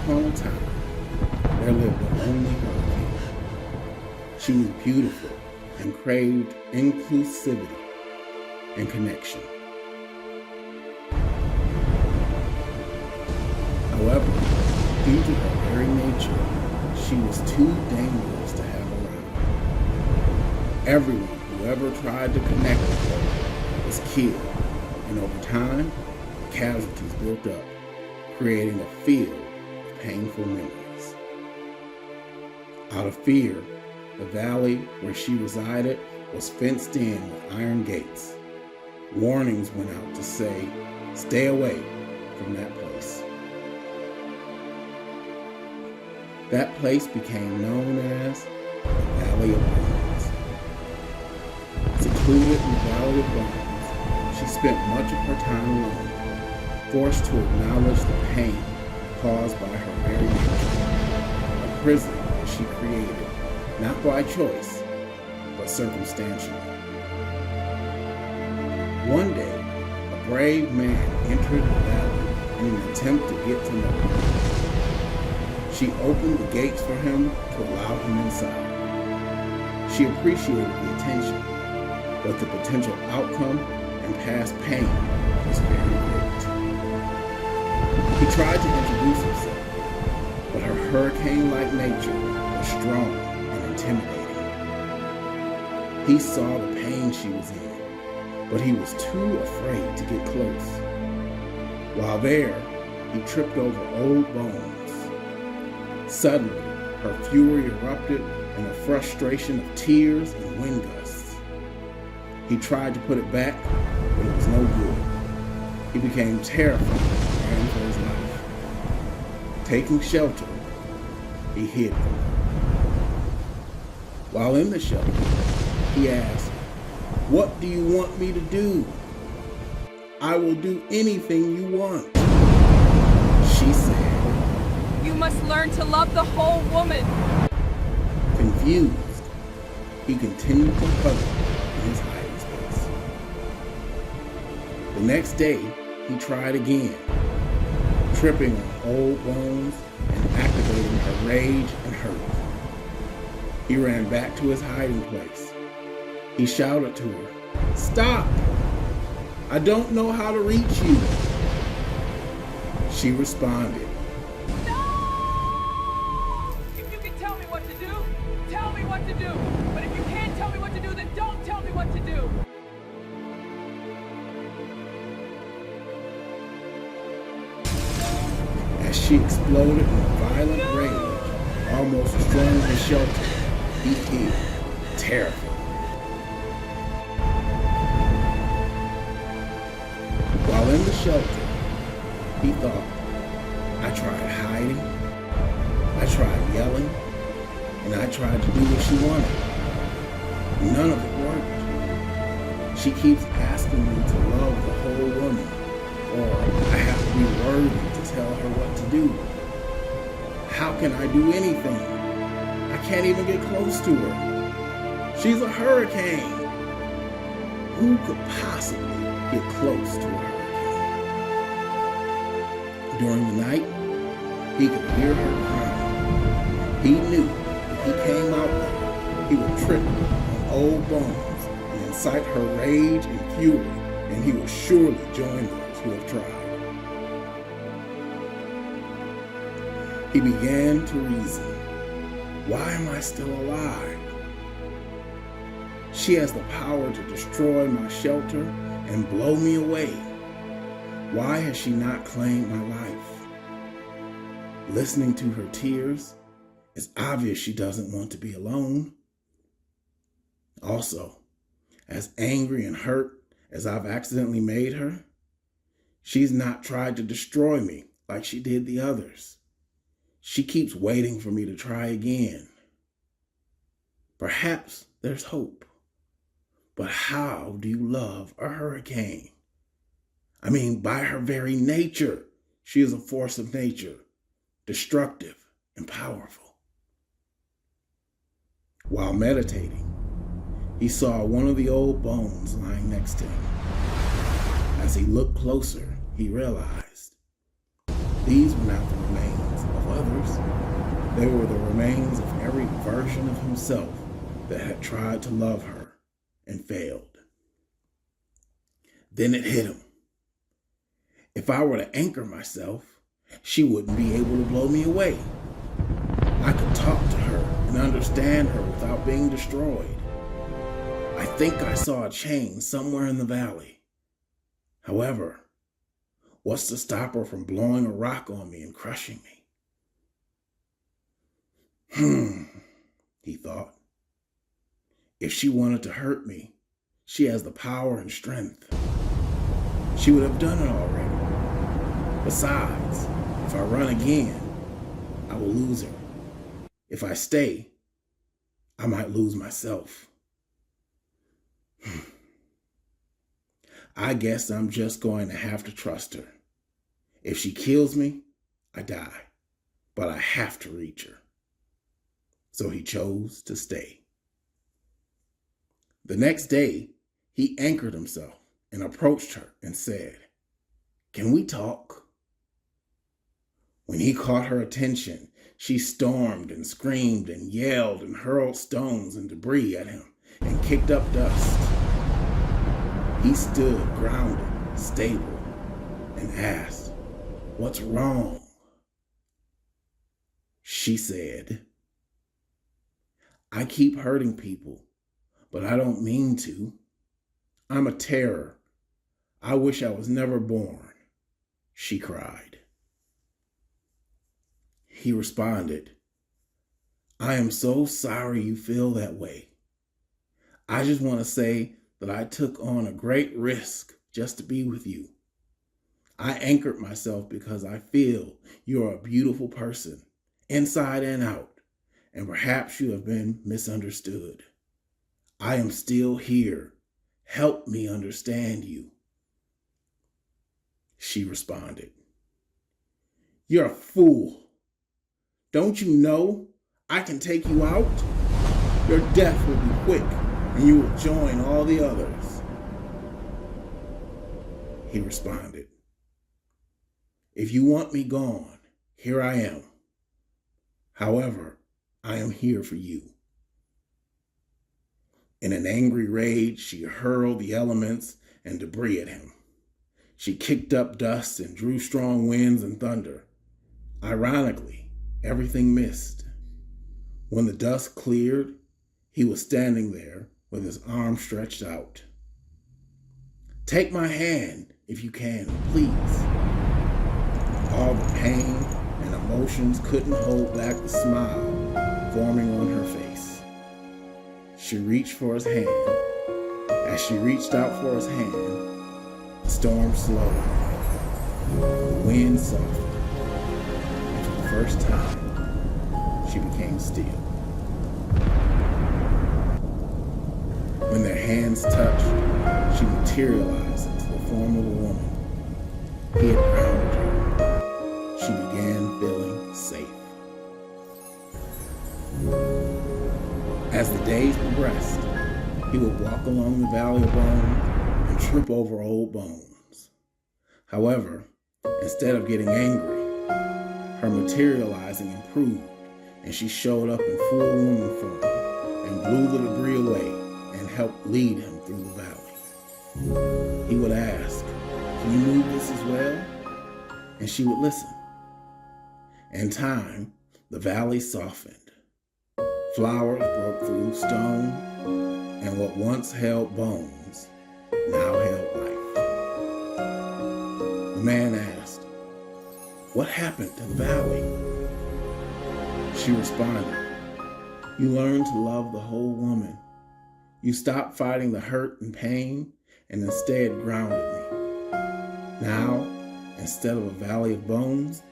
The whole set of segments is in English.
upon a time, there lived a lonely hurricane. She was beautiful and craved inclusivity and connection. However, due to her very nature, she was too dangerous to have around. Everyone who ever tried to connect with her was killed, and over time, casualties built up, creating a field of painful memories. Out of fear, the valley where she resided was fenced in with iron gates. Warnings went out to say, stay away from that place. That place became known as the Valley of Bones. Secluded in the Valley of Bones, she spent much of her time alone, forced to acknowledge the pain caused by her very nature, a prison that she created, not by choice, but circumstantially. One day, a brave man entered the valley in an attempt to get to know her. She opened the gates for him to allow him inside. She appreciated the attention, but the potential outcome and past pain was very great. He tried to introduce himself, but her hurricane-like nature was strong and intimidating. He saw the pain she was in, but he was too afraid to get close. While there, he tripped over old bones. Suddenly, her fury erupted in a frustration of tears and wind gusts. He tried to put it back, but it was no good. He became terrified and ran for his life. Taking shelter, he hid from her. While in the shelter, he asked, "What do you want me to do? I will do anything you want." She said, "You must learn to love the whole woman." Confused, he continued to huddle in his hiding space. The next day, he tried again, tripping on old bones and activating her rage and hurt. He ran back to his hiding place. He shouted to her, "Stop! I don't know how to reach you." She responded, "No! If you can tell me what to do, tell me what to do. But if you can't tell me what to do, then don't tell me what to do." As she exploded in a violent rage, almost destroying his shelter, he hid, terrified. While in the shelter, he thought, I tried hiding, I tried yelling, and I tried to do what she wanted. None of it worked. She keeps asking me to love the whole woman, or I have to be worthy to tell her what to do. How can I do anything? I can't even get close to her. She's a hurricane. Who could possibly get close to a hurricane? During the night, he could hear her crying. He knew if he came out there, he would trip on old bones and incite her rage and fury, and he would surely join those who have tried. He began to reason, why am I still alive? She has the power to destroy my shelter and blow me away. Why has she not claimed my life? Listening to her tears, it's obvious she doesn't want to be alone. Also, as angry and hurt as I've accidentally made her, she's not tried to destroy me like she did the others. She keeps waiting for me to try again. Perhaps there's hope. But how do you love a hurricane? I mean, by her very nature, she is a force of nature, destructive and powerful. While meditating, he saw one of the old bones lying next to him. As he looked closer, he realized these were not the remains of other They were the remains of every version of himself that had tried to love her and failed. Then it hit him. If I were to anchor myself, she wouldn't be able to blow me away. I could talk to her and understand her without being destroyed. I think I saw a chain somewhere in the valley. However, what's to stop her from blowing a rock on me and crushing me? He thought. If she wanted to hurt me, she has the power and strength. She would have done it already. Besides, if I run again, I will lose her. If I stay, I might lose myself. I guess I'm just going to have to trust her. If she kills me, I die, but I have to reach her. So he chose to stay. The next day, he anchored himself and approached her and said, "Can we talk?" When he caught her attention, she stormed and screamed and yelled and hurled stones and debris at him and kicked up dust. He stood grounded, stable, and asked, "What's wrong?" She said, "I keep hurting people, but I don't mean to. I'm a terror. I wish I was never born," she cried. He responded, "I am so sorry you feel that way. I just want to say that I took on a great risk just to be with you. I anchored myself because I feel you're a beautiful person, inside and out, and perhaps you have been misunderstood. I am still here. Help me understand you." She responded, "You're a fool. Don't you know I can take you out? Your death will be quick and you will join all the others." He responded, "If you want me gone, here I am. However, I am here for you." In an angry rage, she hurled the elements and debris at him. She kicked up dust and drew strong winds and thunder. Ironically, everything missed. When the dust cleared, he was standing there with his arms stretched out. "Take my hand, if you can, please." All the pain and emotions couldn't hold back the smile forming on her face. She reached for his hand. As she reached out for his hand, the storm slowed. The wind softened. And for the first time, she became still. When their hands touched, she materialized into the form of a woman. He had grounded her. She began feeling safe. As the days progressed, he would walk along the valley of bones and trip over old bones. However, instead of getting angry, her materializing improved, and she showed up in full woman form and blew the debris away and helped lead him through the valley. He would ask, "Can you move this as well?" And she would listen. In time, the valley softened. Flowers broke through stone, and what once held bones now held life. The man asked, "What happened to the valley?" She responded, "You learned to love the whole woman. You stopped fighting the hurt and pain and instead grounded me. Now, instead of a valley of bones,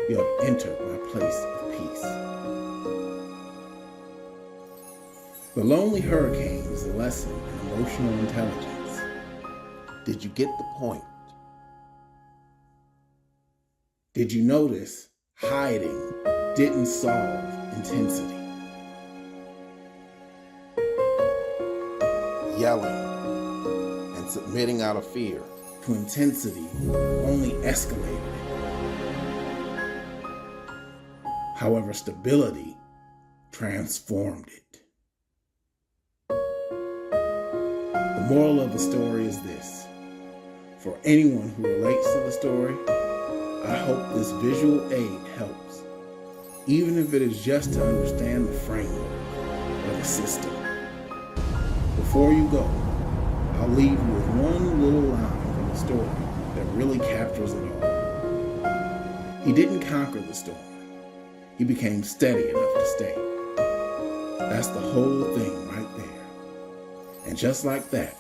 you have entered my place of peace." The Lonely Hurricane is a lesson in emotional intelligence. Did you get the point? Did you notice hiding didn't solve intensity? Yelling and submitting out of fear to intensity only escalated it. However, stability transformed it. The moral of the story is this. For anyone who relates to the story, I hope this visual aid helps, even if it is just to understand the framework or the system. Before you go, I'll leave you with one little line from the story that really captures it all. He didn't conquer the storm. He became steady enough to stay. That's the whole thing right there. And just like that,